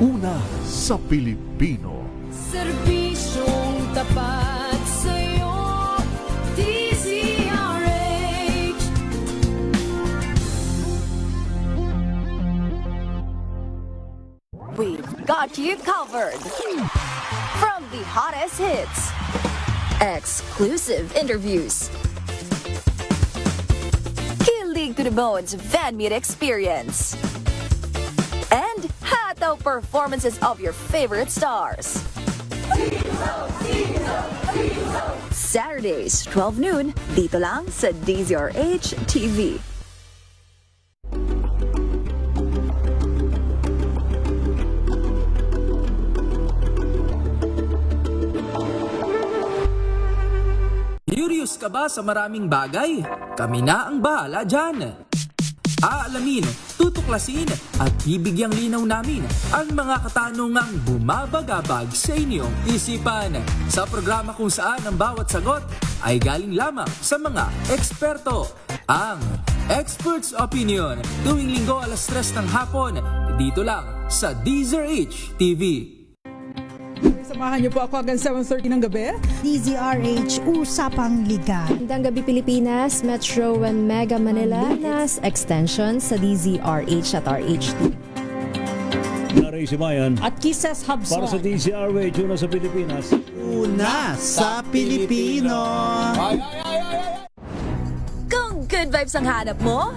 Una sa Pilipino. Serbisyong tapat sa'yo, DZRH. We've got you covered. From the hottest hits, exclusive interviews, kilig to the bones fan meet experience, and hataw performances of your favorite stars. Saturdays, 12 noon, dito lang sa DZRH TV. Curious ka ba sa maraming bagay? Kami na ang bahala dyan. Aalamin, tutuklasin at bibigyang linaw namin ang mga katanungang bumabagabag sa inyong isipan. Sa programa kung saan ang bawat sagot ay galing lamang sa mga eksperto. Ang Expert's Opinion, tuwing linggo alas 3 ng hapon, dito lang sa DZRH TV. Samahan niyo po ako hanggang 7:30 ng gabi. DZRH Usapang Liga. Magandang gabi Pilipinas, Metro and Mega Manila, nas extension sa DZRH at RHT. Naray Simayan At Kisses Hubson. para sa DZRH, una sa Pilipinas. Una sa Pilipino. Kung good vibes ang hanap mo,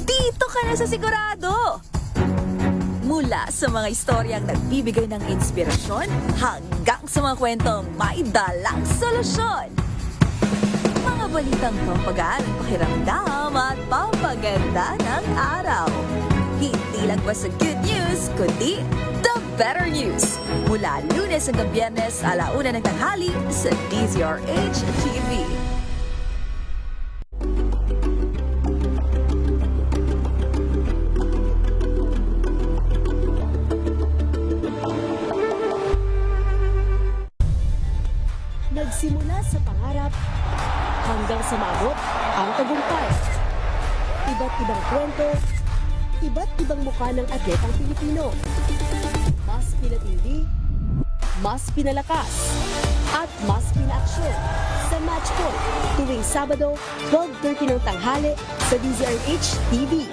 dito ka na sa sigurado. Mula sa mga istoryang nagbibigay ng inspirasyon hanggang sa mga kwentong may dalang solusyon. Mga balitang pampagaan ang pakiramdam at pampaganda ng araw. Hindi lang ba sa good news, kundi the better news. Mula Lunes hanggang Biyernes, 1:00 ng tanghali sa DZRH TV. Nagsimula sa pangarap hanggang sa maabot ang tagumpay. Iba't ibang kwento, iba't ibang mukha ng atletang Pilipino. Mas pinatindi, mas pinalakas, at mas pinaaksyon sa Match Point tuwing Sabado, 12:30 ng tanghali sa DZRH TV.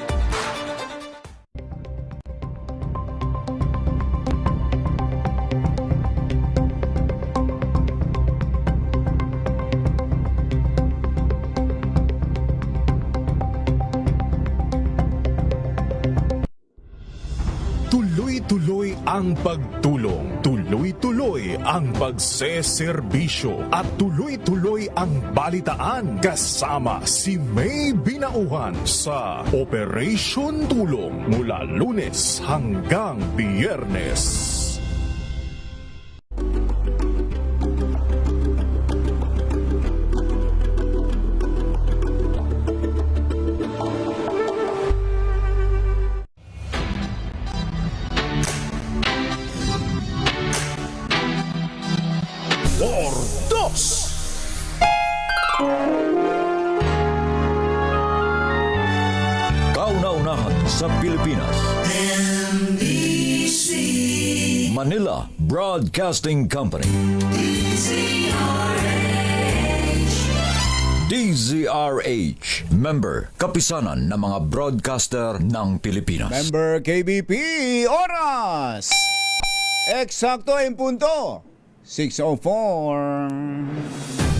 Tuloy-tuloy ang pagtulong, tuloy-tuloy ang pagseserbisyo at tuloy-tuloy ang balitaan kasama si May Binauhan sa Operation Tulong mula Lunes hanggang Biyernes. Por dos. Kauna-unahan sa Pilipinas. NBC Manila Broadcasting Company. DZRH. Member, kapisanan ng mga broadcaster ng Pilipinas. Member KBP, oras! Eksakto en punto. 6:04.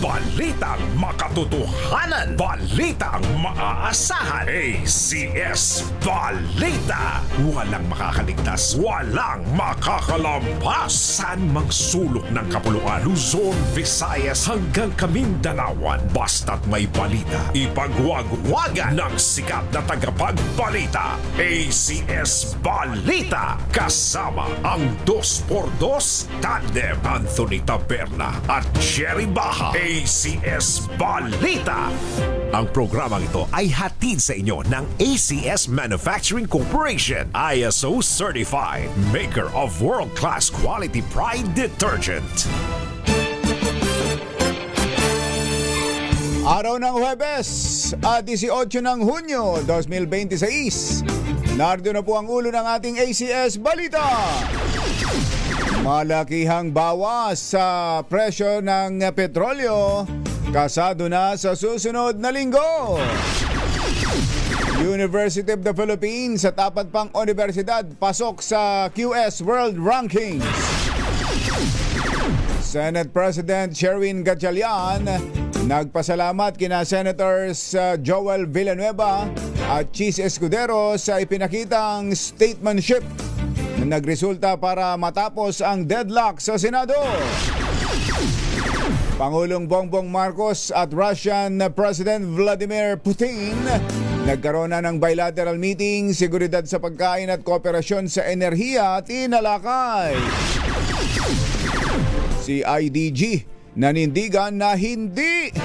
Balitang makatotohanan, balitang maaasahan. ACS Balita. Walang makakaligtas, walang makakalampas. San mang sulok ng kapuluan, Luzon, Visayas hanggang Kamindanawan. Basta't may balita, ipagwagwagan ng sikat na tagapagbalita. ACS Balita. Kasama ang 2x2 tandem Anthony Taberna at Jerry Baha. ACS Balita. Ang programang ito ay hatid sa inyo ng ACS Manufacturing Corporation, ISO Certified, maker of world-class quality Pride detergent. Araw ng Huwebes, 18 ng Hunyo 2026. Nardo na po ang ulo ng ating ACS Balita. Malakihang bawas sa presyo ng petrolyo, kasado na sa susunod na linggo. University of the Philippines sa tapat pang universidad pasok sa QS World Rankings. Senate President Sherwin Gatchalian nagpasalamat kina Senators Joel Villanueva at Chis Escudero sa ipinakitang statesmanship na nagresulta para matapos ang deadlock sa Senado. Pangulong Bongbong Marcos at Russian President Vladimir Putin nagkaroon na ng bilateral meeting, seguridad sa pagkain at kooperasyon sa enerhiya at inalakay. Si IDG nanindigan na hindi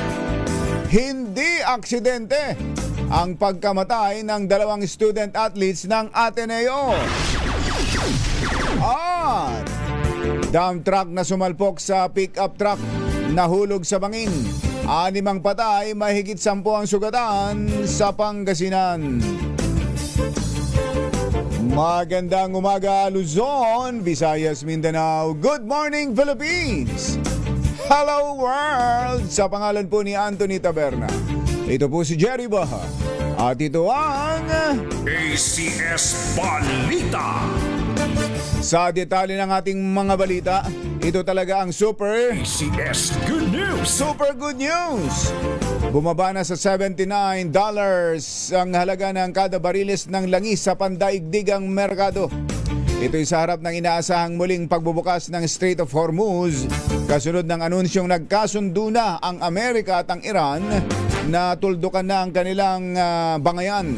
aksidente ang pagkamatay ng dalawang student athletes ng Ateneo. At dump truck na sumalpok sa pick-up truck nahulog sa bangin. 6 ang patay, mahigit 10 ang sugatan sa Pangasinan. Magandang umaga Luzon, Visayas, Mindanao. Good morning Philippines! Hello world! Sa pangalan po ni Anthony Taberna. Ito po si Jerry Baha. At ito ang ACS Balita. sa detalye ng ating mga balita. Ito talaga ang super ACS Good News. Super good news! Bumaba na sa $79 ang halaga ng kada bariles ng langis sa pandaigdigang merkado. Ito'y sa harap ng inaasahang muling pagbubukas ng Strait of Hormuz kasunod ng anunsyong nagkasundo na ang Amerika at ang Iran na tuldukan na ang kanilang bangayan.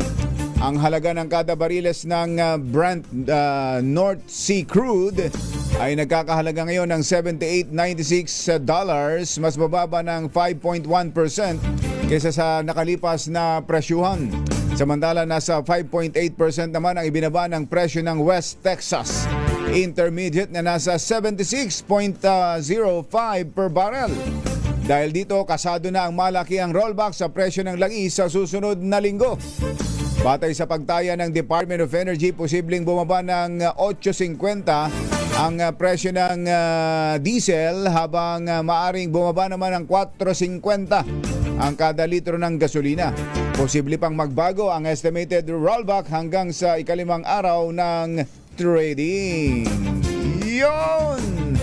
Ang halaga ng kada bariles ng Brent North Sea crude ay nagkakahalaga ngayon ng $78.96, mas bababa ng 5.1% kaysa sa nakalipas na presyuhan. Samantala, nasa 5.8% naman ang ibinaba ng presyo ng West Texas Intermediate na nasa 76.05 per barrel. Dahil dito, kasado na ang malakiang rollback sa presyo ng langis sa susunod na linggo. Batay sa pagtaya ng Department of Energy, posibleng bumaba ng 8.50 ang presyo ng diesel habang maaring bumaba naman ng 4.50 ang kada litro ng gasolina. Posible pang magbago ang estimated rollback hanggang sa ikalimang araw ng trading. Yon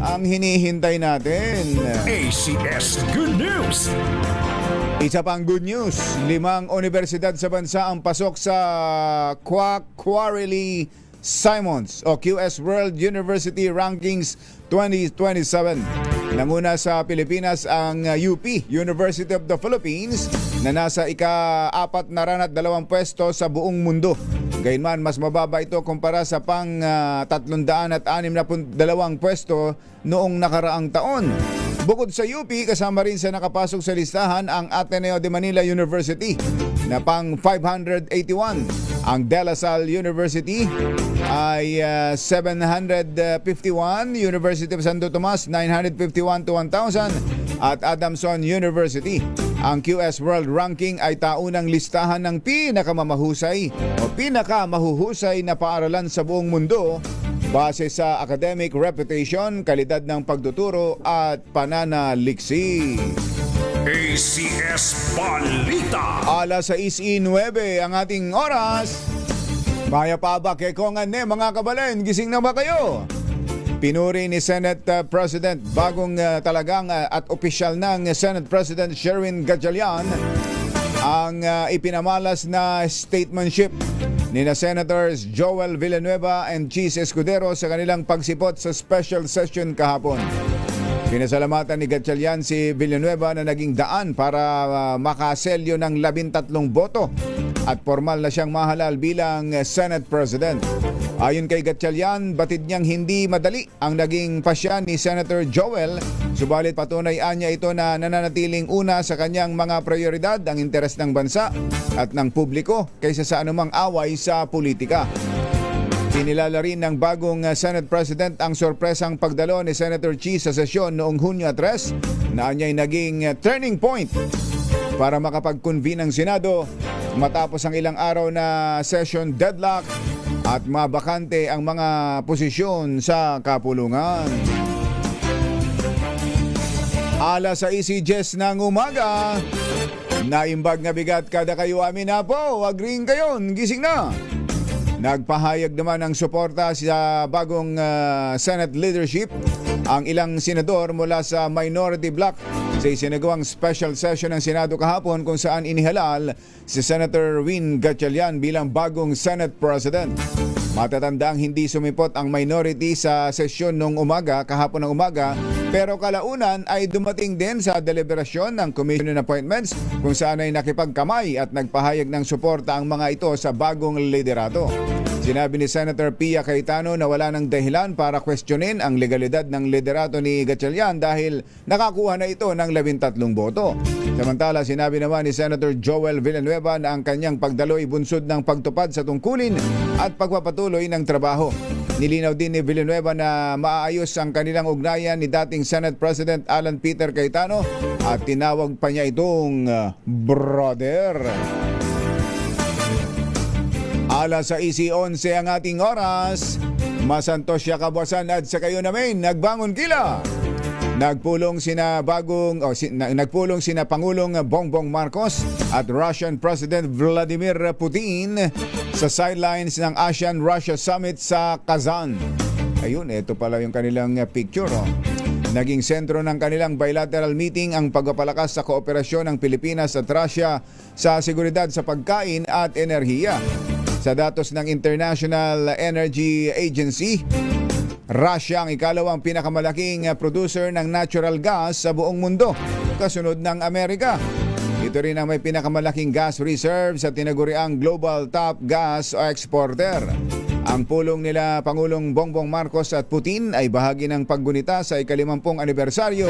ang hinihintay natin. ACS Good News. Isa pang good news, 5 universidad sa bansa ang pasok sa Quarterly Simons o QS World University Rankings 2027. Nanguna sa Pilipinas ang UP, University of the Philippines, na nasa ika-42 pwesto sa buong mundo. Gayunman, mas mababa ito kumpara sa pang 362 pwesto noong nakaraang taon. Bukod sa UP, kasama rin sa nakapasok sa listahan ang Ateneo de Manila University na pang 581. Ang De La Salle University ay 751, University of Santo Tomas 951 to 1,000 at Adamson University. Ang QS World Ranking ay taunang listahan ng pinakamahusay o pinakamahuhusay na paaralan sa buong mundo base sa academic reputation, kalidad ng pagtuturo at pananaliksik. ACS Balita. Alas 6:09 ang ating oras. Maya pa ba kekongan ne mga kabalen? Gising na ba kayo? Pinuri ni Senate President bagong talagang at opisyal ng Senate President Sherwin Gatchalian ang ipinamalas na statesmanship ni na Senators Joel Villanueva and Chis Escudero sa kanilang pagsipot sa special session kahapon. Pinasalamatan ni Gatchalian si Villanueva na naging daan para makaselyo ng 13 boto at formal na siyang mahalal bilang Senate President. Ayon kay Gatchalian, batid niyang hindi madali ang naging pasya ni Senator Joel, subalit patunay niya ito na nananatiling una sa kanyang mga prioridad ang interes ng bansa at ng publiko kaysa sa anumang away sa politika. Kinilala rin ng bagong Senate President ang sorpresang pagdalo ni Senator Chis sa sesyon noong Hunyo 3 na anya'y naging turning point para makapag-convene ang Senado matapos ang ilang araw na session deadlock at mabakante ang mga posisyon sa kapulungan. Alas 6:10 ng umaga, naimbag na bigat kada kayo amin na po, agreeing kayo, gising na. Nagpahayag naman ng suporta sa bagong Senate leadership ang ilang senador mula sa minority bloc sa isinagawang special session ng Senado kahapon kung saan inihalal si Senator Win Gatchalian bilang bagong Senate President. Matatandang hindi sumipot ang minority sa sesyon nung umaga, kahapon ng umaga, pero kalaunan ay dumating din sa deliberasyon ng Commission on Appointments kung saan ay nakipagkamay at nagpahayag ng suporta ang mga ito sa bagong liderato. Sinabi ni Senator Pia Cayetano na wala ng dahilan para questionin ang legalidad ng liderato ni Gatchalian dahil nakakuha na ito ng 13 boto. Samantala, sinabi naman ni Senator Joel Villanueva na ang kanyang pagdaloy bunsod ng pagtupad sa tungkulin at pagpapatuloy ng trabaho. Nilinaw din ni Villanueva na maayos ang kanilang ugnayan ni dating Senate President Alan Peter Cayetano at tinawag pa niya itong brother. Alas 6:11 ang ating oras. Masantos siya kabuasan at sa kayo namin nagbangon kila. Nagpulong sina Pangulong Bongbong Marcos at Russian President Vladimir Putin sa sidelines ng ASEAN-Russia Summit sa Kazan. Ayun, ito pala yung kanilang picture. Naging sentro ng kanilang bilateral meeting ang pagpapalakas sa kooperasyon ng Pilipinas at Russia sa seguridad sa pagkain at enerhiya. Sa datos ng International Energy Agency, Russia ang ikalawang pinakamalaking producer ng natural gas sa buong mundo, kasunod ng Amerika. Ito rin ang may pinakamalaking gas reserve sa tinaguriang global top gas exporter. Ang pulong nila Pangulong Bongbong Marcos at Putin ay bahagi ng paggunita sa ika-50 anibersaryo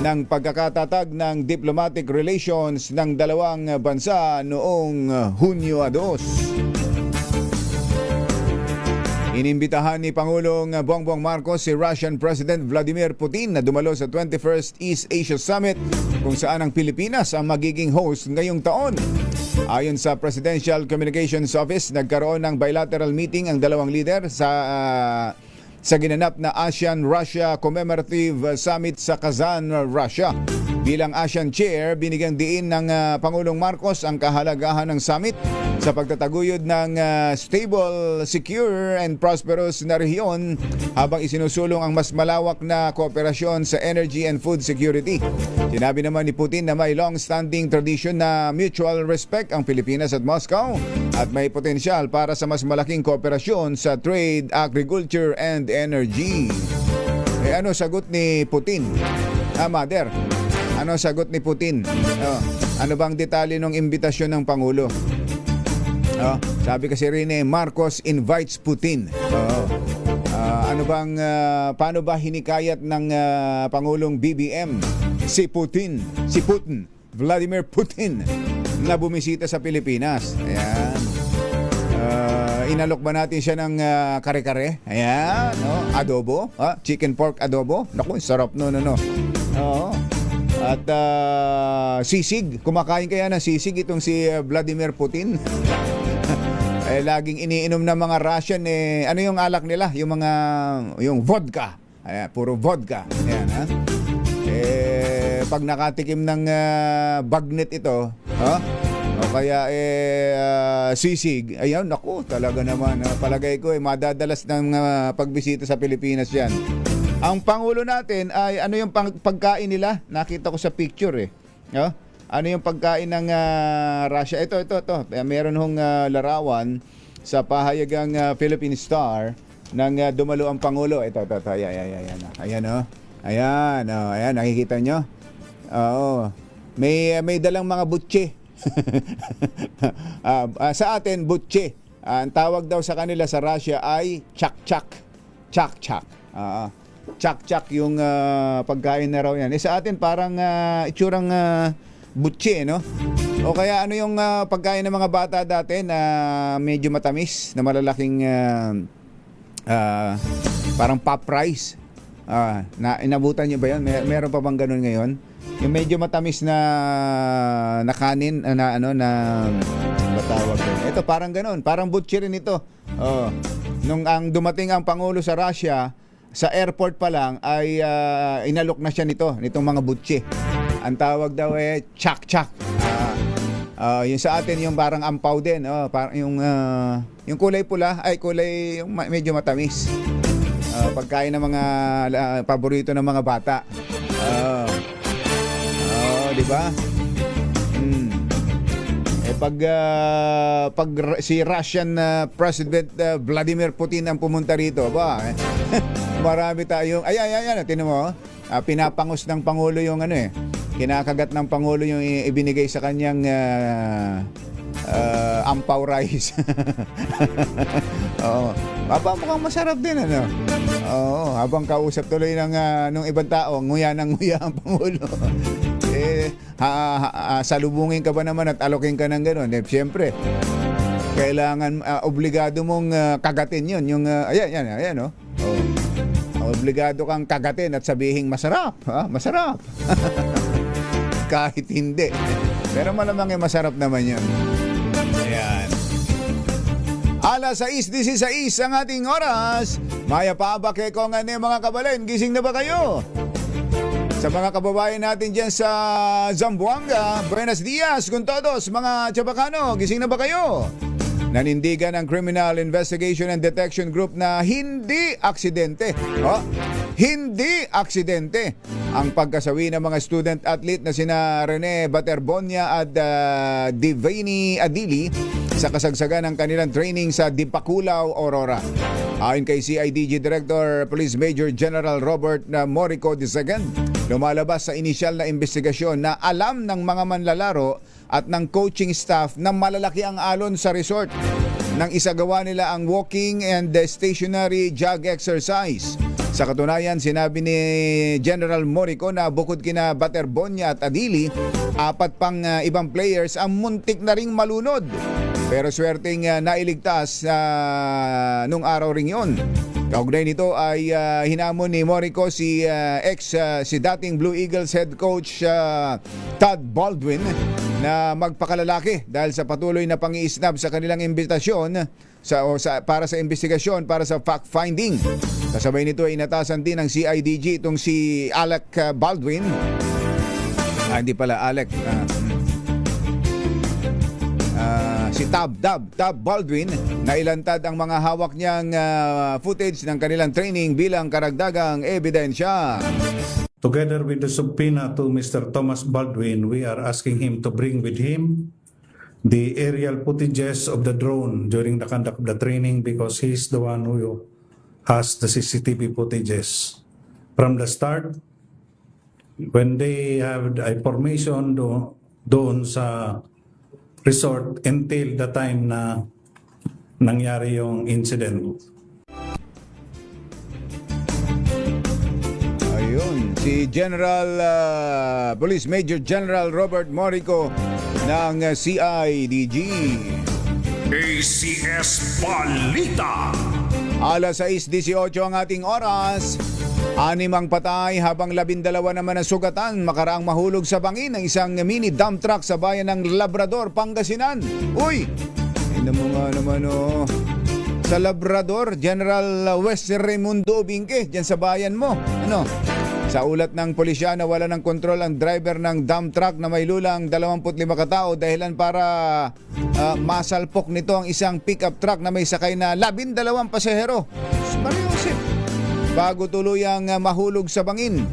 ng pagkakatatag ng diplomatic relations ng dalawang bansa noong Hunyo 2. Inimbitahan ni Pangulong Bongbong Marcos si Russian President Vladimir Putin na dumalo sa 21st East Asia Summit kung saan ang Pilipinas ang magiging host ngayong taon. Ayon sa Presidential Communications Office, nagkaroon ng bilateral meeting ang dalawang leader sa ginanap na ASEAN-Russia Commemorative Summit sa Kazan, Russia. Bilang ASEAN Chair, binigyang diin ng Pangulong Marcos ang kahalagahan ng summit sa pagtataguyod ng stable, secure, and prosperous na rehiyon habang isinusulong ang mas malawak na kooperasyon sa energy and food security. Sinabi naman ni Putin na may long-standing tradition na mutual respect ang Pilipinas at Moscow at may potensyal para sa mas malaking kooperasyon sa trade, agriculture, and energy. Ano sagot ni Putin? Mother, ano sagot ni Putin? Ano bang detalye ng imbitasyon ng Pangulo? Sabi kasi rin Marcos invites Putin. Paano ba hinikayat ng Pangulong BBM si Putin, Vladimir Putin na bumisita sa Pilipinas? Ayan. Inalok ba natin siya ng kare-kare? Ayan, adobo, chicken pork adobo. Naku, sarap no. Oo. At sisig, kumakain kaya ng sisig itong si Vladimir Putin? Laging iniinom ng mga Russian ano yung alak nila? Yung vodka. Ayan, puro vodka. Ayan, ha? Pag nakatikim ng bagnet ito, o kaya sisig, ayan, naku, talaga naman. Palagay ko madadalas ng pagbisita sa Pilipinas yan. Ang Pangulo natin ay ano yung pagkain nila? Nakita ko sa picture Ano yung pagkain ng Russia? Ito. Meron hong larawan sa pahayagang Philippine Star nang dumalo ang Pangulo. Ito. Ayan, nakikita nyo? Oo. May dalang mga butche. Sa atin, butche. Ang tawag daw sa kanila sa Russia ay chak-chak. Chak-chak. Chak-chak yung pagkain na raw yan. Sa atin parang itsurang butche, no? O kaya ano yung pagkain ng mga bata dati na medyo matamis, na malalaking parang pop rice. Inabutan nyo ba yun? Meron pa bang ganun ngayon? Yung medyo matamis na kanin na ba tawag doon? Ito parang ganoon, parang butcher rin ito. Oh. Nung ang dumating ang Pangulo sa Russia, sa airport pa lang ay inalok na siya nitong mga butche. Ang tawag daw chak-chak. Yung sa atin yung parang ampaw din, parang yung kulay pula ay kulay yung medyo matamis. Pagkain ng mga paborito ng mga bata. Di ba? Pag si Russian President Vladimir Putin ang pumunta rito, marami tayong ayan, tinan mo, pinapangos ng Pangulo yung kinakagat ng Pangulo yung ibinigay sa kanyang ampaw rice. Oo. Mukhang masarap din, Oo, habang kausap tuloy ng ibang tao, nguya ng nguya ang Pangulo. Salubungin ka ba naman at alokin ka ng gano'n? Siyempre, kailangan, obligado mong kagatin yun. Yung, ayan, oh. Obligado kang kagatin at sabihin masarap, masarap. Kahit hindi. Pero malamang masarap naman yun. Ayan. 6:16 ang ating oras. Maya pa ba kay ko nga mga kabalin? Gising na ba kayo? Sa mga kababayan natin dyan sa Zamboanga, buenos dias con todos mga Chabacano, gising na ba kayo? Nanindigan ang Criminal Investigation and Detection Group na hindi aksidente. Hindi aksidente ang pagkasawi ng mga student athlete na sina Rene Baterbonia at Divani Adili sa kasagsagan ng kanilang training sa Dipakulaw, Aurora. Ayon kay CIDG Director Police Major General Robert Morico II, lumalabas sa inisyal na investigasyon na alam ng mga manlalaro at ng coaching staff na malalaki ang alon sa resort nang isagawa nila ang walking and stationary jog exercise. Sa katunayan, sinabi ni General Morico na bukod kina Baterbonia at Adili, 4 pang ibang players ang muntik na ring malunod. Pero swerteng nailigtas nung araw ring yun. Kaugnay nito ay hinamon ni Morico si dating Blue Eagles head coach Todd Baldwin na magpakalalaki dahil sa patuloy na pangiisnab sa kanilang imbitasyon para sa investigasyon, para sa fact-finding. Kasabay nito ay inatasan din ng CIDG itong si Alec Baldwin. Hindi pala Alec. Si Tab Baldwin na ilantad ang mga hawak niyang footage ng kanilang training bilang karagdagang ebidensya. Together with the subpoena to Mr. Thomas Baldwin, we are asking him to bring with him the aerial footages of the drone during the conduct of the training because he's the one who has the CCTV footages. From the start, when they have a formation doon sa resort until the time na nangyari yung incident. Ayun, si Police Major General Robert Morico ng CIDG. ACS Balita. 6:18 ang ating oras. 6 ang patay habang 12 naman ang sugatan makaraang mahulog sa bangin ng isang mini dump truck sa bayan ng Labrador, Pangasinan. Uy! Tingnan mo nga naman sa Labrador, General West Raimundo Binque, dyan sa bayan mo. Sa ulat ng pulisya, nawala ng kontrol ang driver ng dump truck na may lulang 25 katao dahilan para masalpok nito ang isang pickup truck na may sakay na 12 pasahero. Mariusip. Bago tuluyang mahulog sa bangin.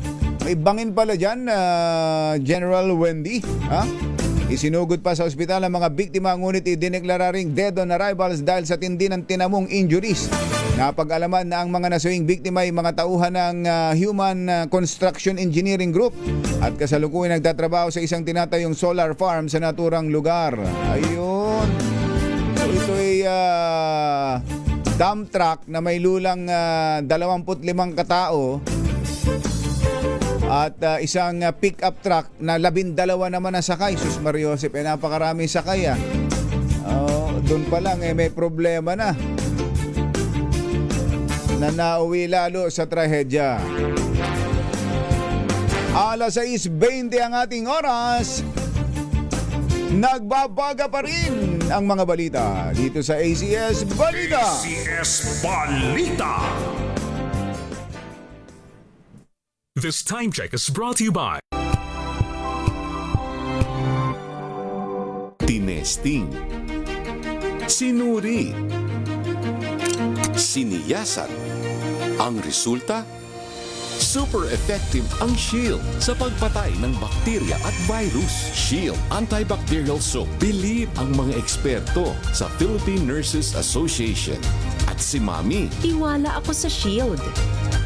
May bangin pala dyan, General Wendy. Isinugod pa sa ospital ang mga biktima, ngunit idineklara ring dead on arrivals dahil sa tindi ng tinamong injuries. Napag-alaman na ang mga nasawing biktima ay mga tauhan ng Human Construction Engineering Group at kasalukuyan nagtatrabaho sa isang tinatayong solar farm sa naturang lugar. Ayun. So ito ay dump truck na may lulang 25 katao at isang pick-up truck na 12 naman ang sakay. Sus Mariosep, napakarami sakay doon pa lang may problema na nauwi lalo sa trahedya. 6:20 ang ating oras. Nagbabaga pa rin ang mga balita dito sa ACS Balita. ACS Balita. This time check is brought to you by Tinesting, sinuri, siniyasan. Ang resulta? Super effective ang Shield sa pagpatay ng bakterya at virus. Shield Antibacterial Soap. Believe ang mga eksperto sa Philippine Nurses Association. At si Mami. Tiwala ako sa Shield.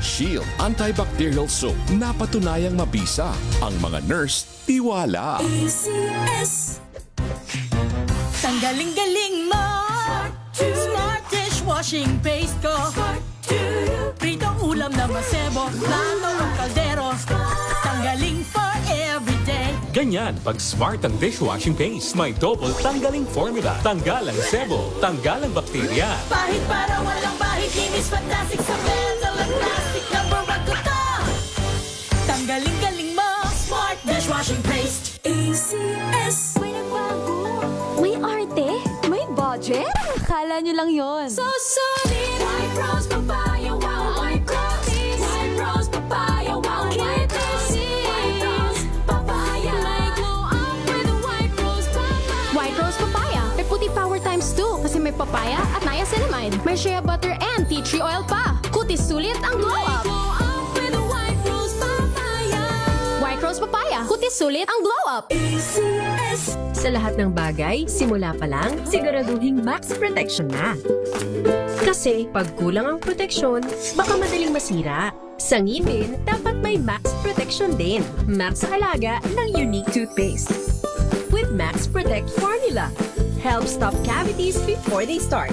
Shield Antibacterial Soap. Napatunayang mabisa. Ang mga nurse, tiwala. Tanggaling-galing mo Smart dishwashing paste ko Pritong ulam na masebo Plato ang kaldero Tanggaling for everyday. ganyan pag smart ang dishwashing paste. May double tanggaling formula. Tanggal ang sebo, tanggal ang bakterya. Bahid para walang bahid Linis fantastic sa metal at plastic Number 1 ko to Tanggaling-galing mo Smart dishwashing paste ACS. May nagbago. May arte. May budget. Akala nyo lang yon. So solid. White rose papaya, wow, white rose. White rose papaya, wow, white rose. White rose papaya. May glow up with a white rose papaya. White Rose Papaya. May puti power times 2 kasi may papaya at niacinamide. May shea butter and tea tree oil pa. Kutis sulit ang glow up. Glow up with a white rose papaya. White Rose Papaya. Kutis sulit ang glow up. ACS. Sa lahat ng bagay, simula pa lang, siguraduhing max protection na. Kasi pag kulang ang proteksyon, baka madaling masira. Sa ngipin, dapat may max protection din. Max Alaga ng Unique Toothpaste. With Max Protect Formula, help stop cavities before they start,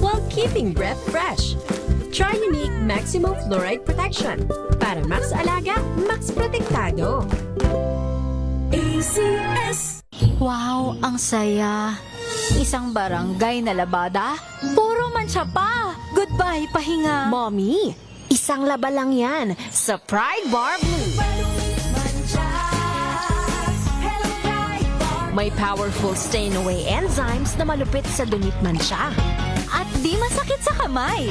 while keeping breath fresh. Try Unique Maximum Fluoride Protection. Para Max Alaga, Max Protektado. ACS. Wow, ang saya. Isang barangay na labada, puro mancha pa. Goodbye, pahinga. Mommy, isang laba lang yan sa Pride Bar Blue. May powerful stain-away enzymes na malupit sa dunit mancha. At di masakit sa kamay.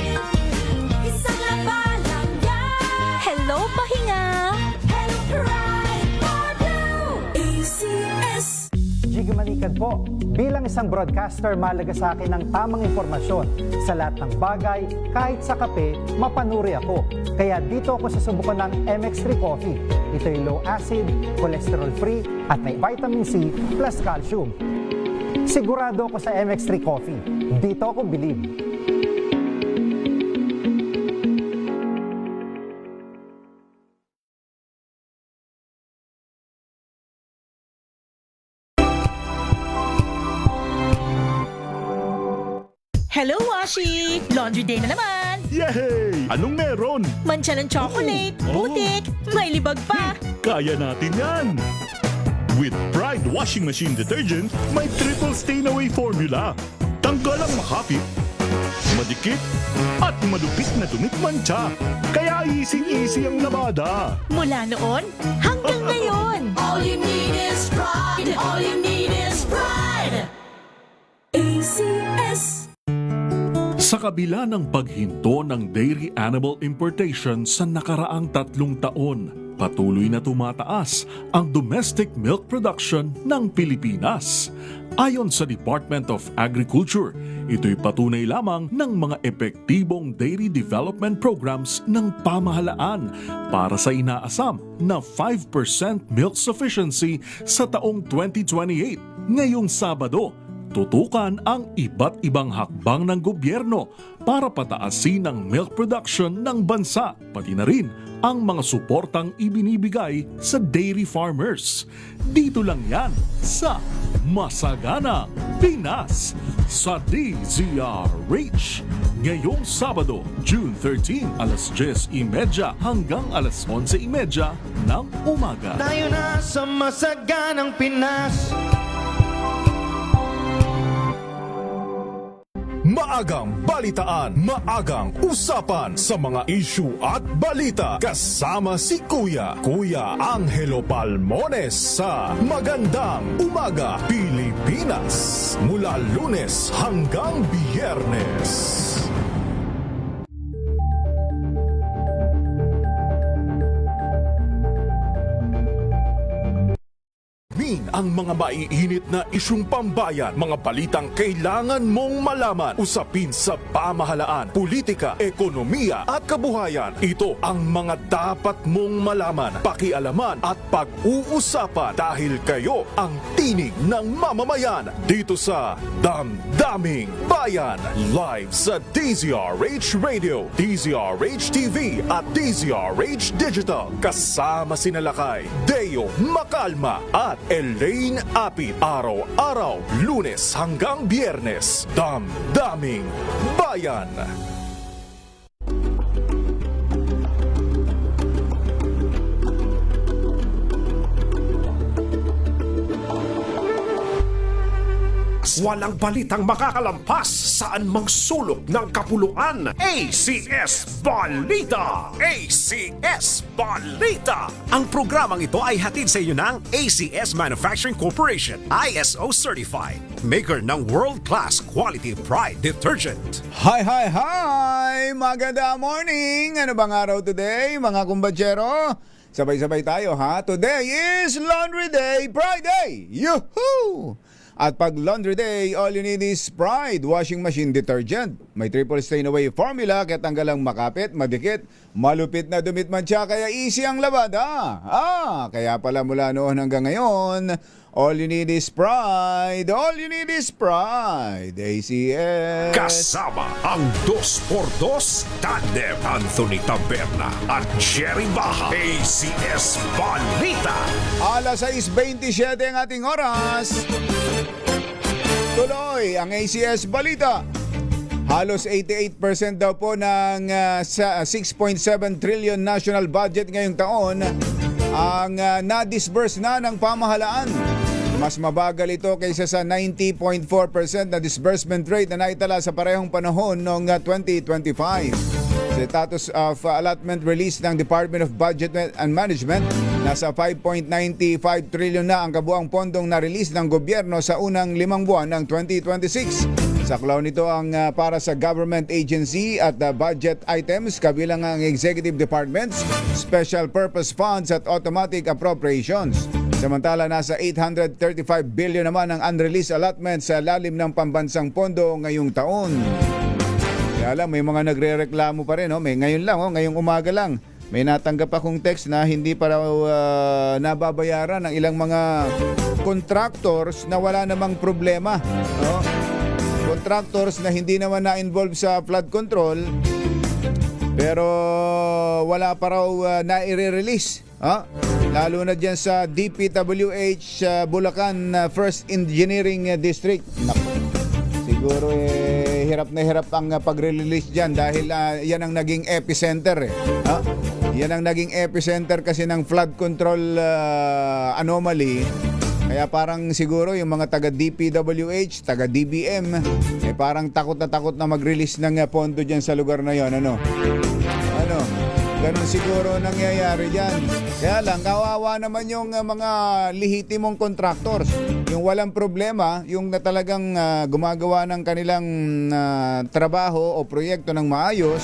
Isang laba lang yan. Hello, pahinga. Hello, Pride Bar Blue. ACS. Jiggy Manikad po. Bilang isang broadcaster, mahalaga sa akin ang tamang impormasyon sa lahat ng bagay, kahit sa kape, mapanuri ako. Kaya dito ako susubukan ng MX3 Coffee. Ito'y low acid, cholesterol free, at may vitamin C plus calcium. Sigurado ako sa MX3 Coffee. Dito ako bilib. Hello, Washi! Laundry day na naman! Yay! Anong meron? Mancha ng chocolate, putik, may libag pa. Kaya natin yan! With Pride Washing Machine Detergent, may triple stain-away formula. Tanggal ang makapit, madikit, at madupit na dumit mancha. Kaya easy-easy ang labada. Mula noon hanggang ngayon. All you need is pride. All you need is pride. ACS. Sa kabila ng paghinto ng dairy animal importation sa nakaraang 3 taon, patuloy na tumataas ang domestic milk production ng Pilipinas. Ayon sa Department of Agriculture, ito'y patunay lamang ng mga epektibong dairy development programs ng pamahalaan para sa inaasam na 5% milk sufficiency sa taong 2028. Ngayong Sabado, tutukan ang iba't ibang hakbang ng gobyerno para pataasin ang milk production ng bansa, pati na rin ang mga suportang ibinibigay sa dairy farmers. Dito lang yan sa Masagana Pinas sa DZRH. Ngayong Sabado, June 13, alas 10:30 hanggang alas 11:30 ng umaga. Tayo na sa Masaganang Pinas. maagang balitaan, maagang usapan sa mga issue at balita. Kasama si Kuya Angelo Palmones sa Magandang Umaga Pilipinas. Mula Lunes hanggang Biyernes. Ang mga maiinit na isyung pambayan, mga balitang kailangan mong malaman, usapin sa pamahalaan, politika, ekonomiya at kabuhayan. Ito ang mga dapat mong malaman, pakialaman at pag-uusapan dahil kayo ang tinig ng mamamayan dito sa Damdaming Bayan. Live sa DZRH Radio, DZRH TV at DZRH Digital. Kasama sina Lakay, Deo Makalma at Elaine Apit. Araw-araw, Lunes hanggang Biyernes. Damdaming Bayan. Walang balitang makakalampas saan mang sulok ng kapuluan. ACS Balita! ACS Balita! Ang programang ito ay hatid sa inyo ng ACS Manufacturing Corporation, ISO Certified, maker ng world-class quality Pride Detergent. Hi! Maganda morning! Ano bang araw today, mga kumbatsero? Sabay-sabay tayo, ha? Today is Laundry Day Friday! Yuhuu! At pag Laundry Day, all you need is Pride Washing Machine Detergent. May triple stain away formula kaya tanggalang makapit, madikit, malupit na dumit mancha kaya easy ang labada. Kaya pala mula noon hanggang ngayon, all you need is Pride. All you need is Pride. ACS. Kasama ang 2x2 tandem Anthony Taberna at Jerry Baja. ACS Balita. Alas 6:27 ang ating oras. Tuloy ang ACS Balita. Halos 88% daw po ng 6.7 trillion national budget ngayong taon ang na-disburse na ng pamahalaan. Mas mabagal ito kaysa sa 90.4% na disbursement rate na naitala sa parehong panahon noong 2025. Sa status of allotment release ng Department of Budget and Management, nasa 5.95 trillion na ang kabuang pondong na-release ng gobyerno sa unang 5 buwan ng 2026. Saklaw nito ang para sa government agency at budget items kabilang ang executive departments, special purpose funds at automatic appropriations. Samantala nasa 835 billion naman ang unreleased allotment sa lalim ng pambansang pondo ngayong taon. Kaya alam, may mga nagre-reklamo pa rin. Ngayon lang, ngayong umaga lang. May natanggap akong text na hindi pa raw nababayaran ng ilang mga contractors na wala namang problema. Contractors na hindi naman na-involve sa flood control pero wala pa raw na-i-release. Lalo na dyan sa DPWH Bulacan First Engineering District. Siguro hirap na hirap ang pag-release dyan dahil yan ang naging epicenter. Yan ang naging epicenter kasi ng flood control anomaly. Kaya parang siguro yung mga taga DPWH, taga DBM, parang takot na mag-release ng pondo dyan sa lugar na yon. Ganon siguro nangyayari dyan. Kaya lang, kawawa naman yung mga lehitimong contractors. Yung walang problema, yung na talagang gumagawa ng kanilang trabaho o proyekto ng maayos.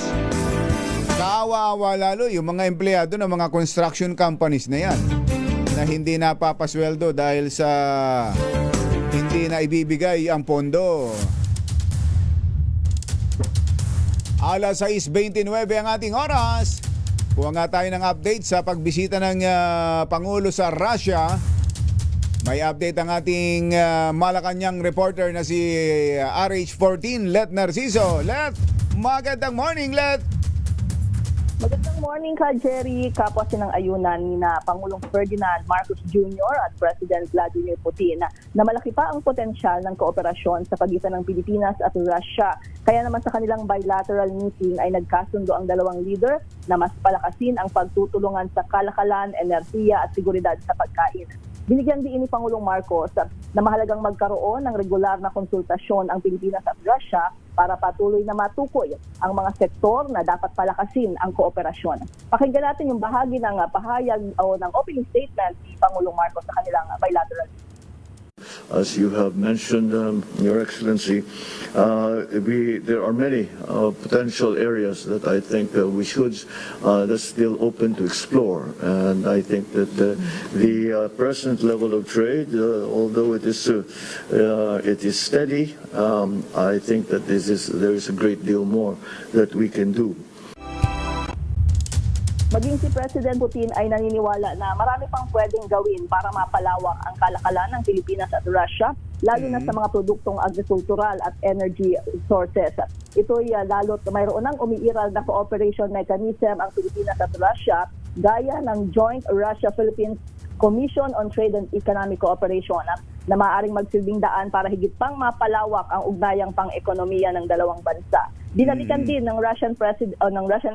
Kawawa lalo yung mga empleyado ng mga construction companies na yan na hindi napapasweldo dahil sa hindi na ibibigay ang pondo. Alas 6:29 ang ating oras. Kuha nga tayo ng update sa pagbisita ng Pangulo sa Russia. May update ang ating Malacanang reporter na si RH14, Let Narciso. Let, magandang morning, Let! Magandang morning ka, Jerry. Kapwa sinang-ayunan ni na Pangulong Ferdinand Marcos Jr. at President Vladimir Putin na malaki pa ang potensyal ng kooperasyon sa pagitan ng Pilipinas at Russia. Kaya naman sa kanilang bilateral meeting ay nagkasundo ang dalawang leader na mas palakasin ang pagtutulungan sa kalakalan, enerhiya at seguridad sa pagkain. Binigyan din ni Pangulong Marcos na mahalagang magkaroon ng regular na konsultasyon ang Pilipinas at Russia para patuloy na matukoy ang mga sektor na dapat palakasin ang kooperasyon. Pakinggan natin yung bahagi ng pahayag o ng opening statement ni Pangulong Marcos sa kanilang bilateral. As you have mentioned, Your Excellency, there are many potential areas that I think we should, that's still open to explore. And I think that the present level of trade, although it is steady, I think that there is a great deal more that we can do. Maging si President Putin ay naniniwala na marami pang pwedeng gawin para mapalawak ang kalakalan ng Pilipinas at Russia, lalo na sa mga produktong agrikultural at energy sources. Ito'y lalo't mayroon ng umiiral na cooperation mechanism ang Pilipinas at Russia, gaya ng Joint Russia-Philippines Commission on Trade and Economic Cooperation na maaaring magsilbing daan para higit pang mapalawak ang ugnayang pang-ekonomiya ng dalawang bansa. Binalikan din ng Russian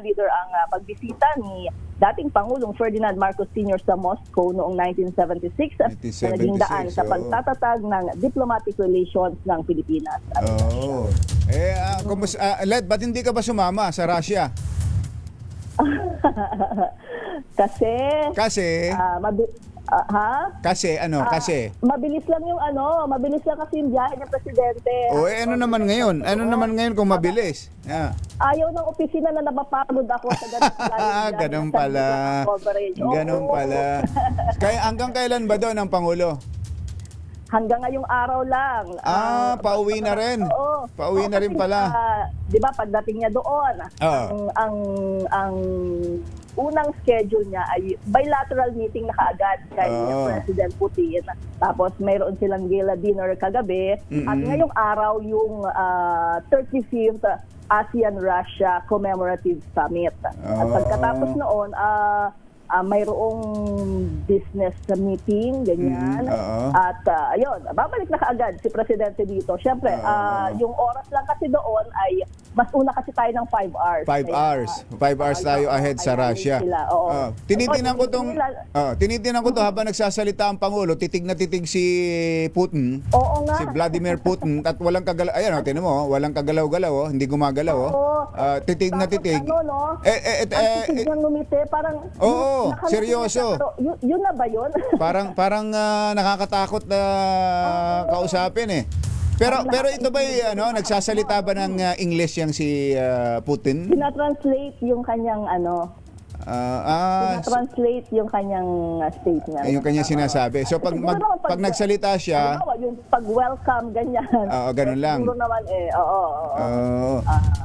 leader ang pagbisita ni dating Pangulong Ferdinand Marcos Sr. sa Moscow noong 1976 na naging daan sa pagtatatag ng diplomatic relations ng Pilipinas. Oh. Led, ba't hindi ka ba sumama sa Russia? Kasi mabilis lang kasi yung biyahe ng presidente. Ano naman ngayon? Ano naman ngayon kung mabilis? Ayaw ng opisina na napapagod ako sa ganun pala. Ganun pala. Kaya hanggang kailan ba doon ang Pangulo? Hanggang ngayong araw lang. Pauwi na rin. Pauwi na rin pala. 'Di ba pagdating niya doon, ang unang schedule niya ay bilateral meeting na kaagad kay President Putin. Tapos mayroon silang gala dinner kagabi at ngayong araw yung 35th ASEAN-Russia Commemorative Summit. At pagkatapos noon, mayroong business meeting, ganyan. At ayun, babalik na kaagad si Presidente dito. Siyempre, yung oras lang kasi doon ay mas una kasi tayo ng 5 hours. 5 hours. 5 hours tayo ahead sa Russia. Tinitingnan ko to habang nagsasalita ang Pangulo, titig na titig si Putin. Oo nga. Si Vladimir Putin at walang kagalaw. Ayan, tinan mo, walang kagalaw-galaw, hindi gumagalaw. Titig na titig. Ang titig ng ngumiti, parang seryoso. Yun na ba yun? parang nakakatakot na kausapin eh. Pero ito ba nagsasalita ba ng English yang si Putin? Pina-translate yung kanyang pina-translate yung kanyang statement. Yung kanyang sinasabi. So pag nagsalita siya, yung pag-welcome ganyan. Ganun lang. Siguro naman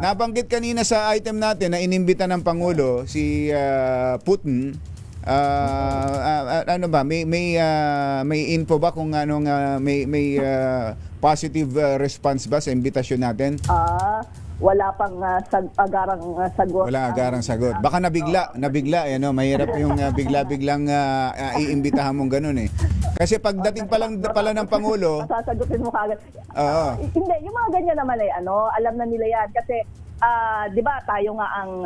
nabanggit kanina sa item natin na inimbita ng Pangulo si Putin. Ano ba may info ba kung may positive response ba sa imbitasyon natin? Wala pang agarang sagot. Wala agarang sagot. Baka nabigla mahirap yung bigla-biglang iimbitahan mong ganun eh. Kasi pagdating pala ng Pangulo, sasagutin mo kagad. Hindi, yung mga ganyan naman alam na nila yan kasi 'di ba tayo nga ang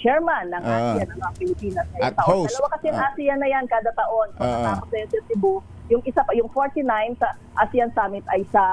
chairman ng ASEAN ng Pilipinas ngayong taon. Dalawa kasi ang ASEAN na yan kada taon. So natapos sa Cebu, yung isa pa, yung 49 sa ASEAN Summit ay sa